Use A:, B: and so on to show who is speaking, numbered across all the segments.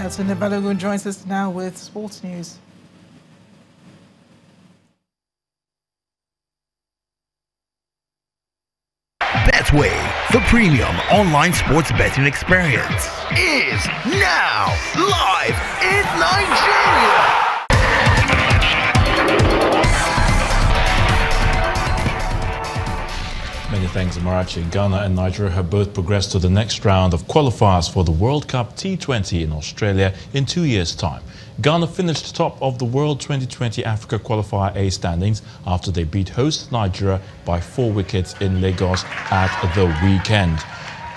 A: Elton Balogun joins us now with sports news.
B: Betway, the premium online sports betting experience, is now live in Nigeria.
C: Many thanks, Amarachi. Ghana and Nigeria have both progressed to the next round of qualifiers for the World Cup T20 in Australia in 2 years' time. Ghana finished top of the World 2020 Africa Qualifier A standings after they beat hosts Nigeria by 4 wickets in Lagos at the weekend.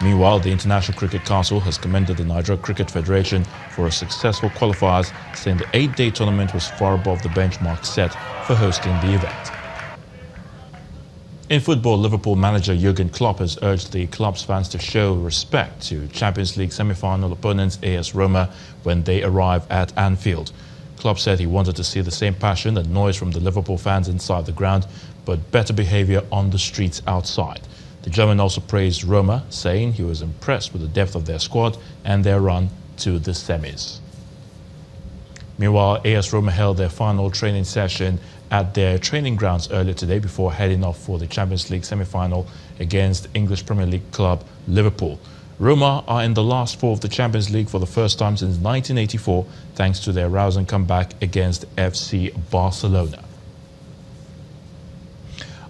C: Meanwhile, the International Cricket Council has commended the Nigeria Cricket Federation for a successful qualifiers, saying the 8-day tournament was far above the benchmark set for hosting the event. In football, Liverpool manager Jurgen Klopp has urged the club's fans to show respect to Champions League semi-final opponents AS Roma when they arrive at Anfield. Klopp said he wanted to see the same passion and noise from the Liverpool fans inside the ground, but better behaviour on the streets outside. The German also praised Roma, saying he was impressed with the depth of their squad and their run to the semis. Meanwhile, AS Roma held their final training session at their training grounds earlier today before heading off for the Champions League semi-final against English Premier League club Liverpool. Roma are in the last 4 of the Champions League for the first time since 1984, thanks to their rousing comeback against FC Barcelona.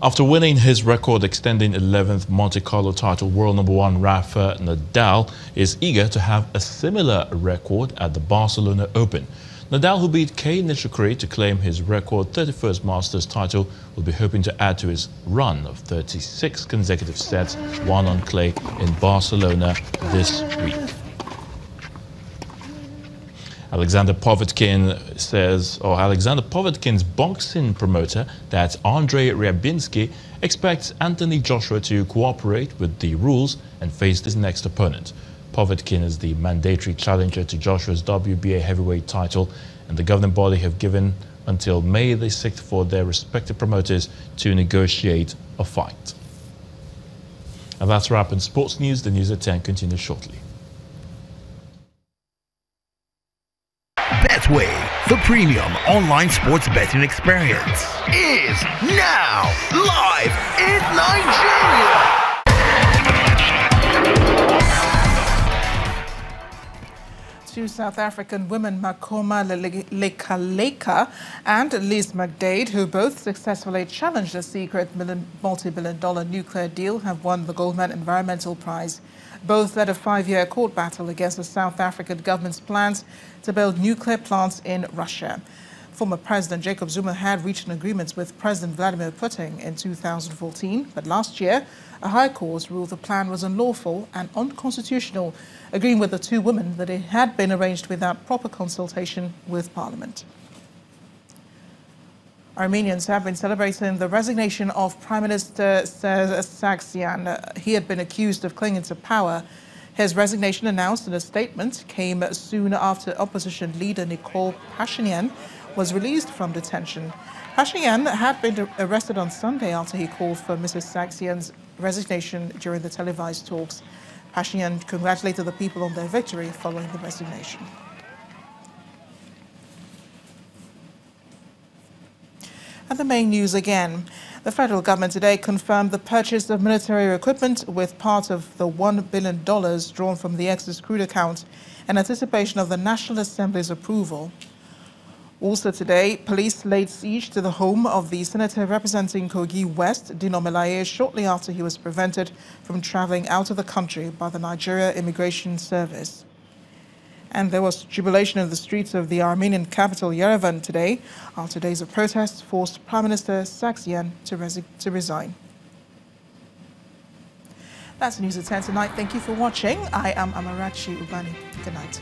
C: After winning his record-extending 11th Monte Carlo title, world number 1 Rafa Nadal is eager to have a similar record at the Barcelona Open. Nadal, who beat Kei Nishikori to claim his record 31st Masters title, will be hoping to add to his run of 36 consecutive sets won on clay in Barcelona this week. Alexander Povetkin's boxing promoter, that's Andrei Ryabinsky, expects Anthony Joshua to cooperate with the rules and face his next opponent. Povetkin is the mandatory challenger to Joshua's WBA heavyweight title, and the governing body have given until May the 6th for their respective promoters to negotiate a fight. And that's a wrap in sports news. The news at 10 continues shortly.
B: Betway, the premium online sports betting experience, is now live in Nigeria.
A: Two South African women, Makoma Lekaleka and Liz McDade, who both successfully challenged a secret multi-billion-dollar nuclear deal, have won the Goldman Environmental Prize. Both led a 5-year court battle against the South African government's plans to build nuclear plants in Russia. Former President Jacob Zuma had reached an agreement with President Vladimir Putin in 2014, but last year, a high court ruled the plan was unlawful and unconstitutional, agreeing with the two women that it had been arranged without proper consultation with Parliament. Armenians have been celebrating the resignation of Prime Minister Sargsyan. He had been accused of clinging to power. His resignation, announced in a statement, came soon after opposition leader Nikol Pashinyan was released from detention. Pashinyan had been arrested on Sunday after he called for Mrs. Sargsyan's resignation during the televised talks. Pashinyan congratulated the people on their victory following the resignation. And the main news again. The federal government today confirmed the purchase of military equipment with part of the $1 billion drawn from the excess crude account in anticipation of the National Assembly's approval. Also today, police laid siege to the home of the senator representing Kogi West, Dino Melaye, shortly after he was prevented from traveling out of the country by the Nigeria Immigration Service. And there was jubilation in the streets of the Armenian capital, Yerevan, today, after days of protests forced Prime Minister Sargsyan to resign. That's News at 10 tonight. Thank you for watching. I am Amarachi Ubani. Good night.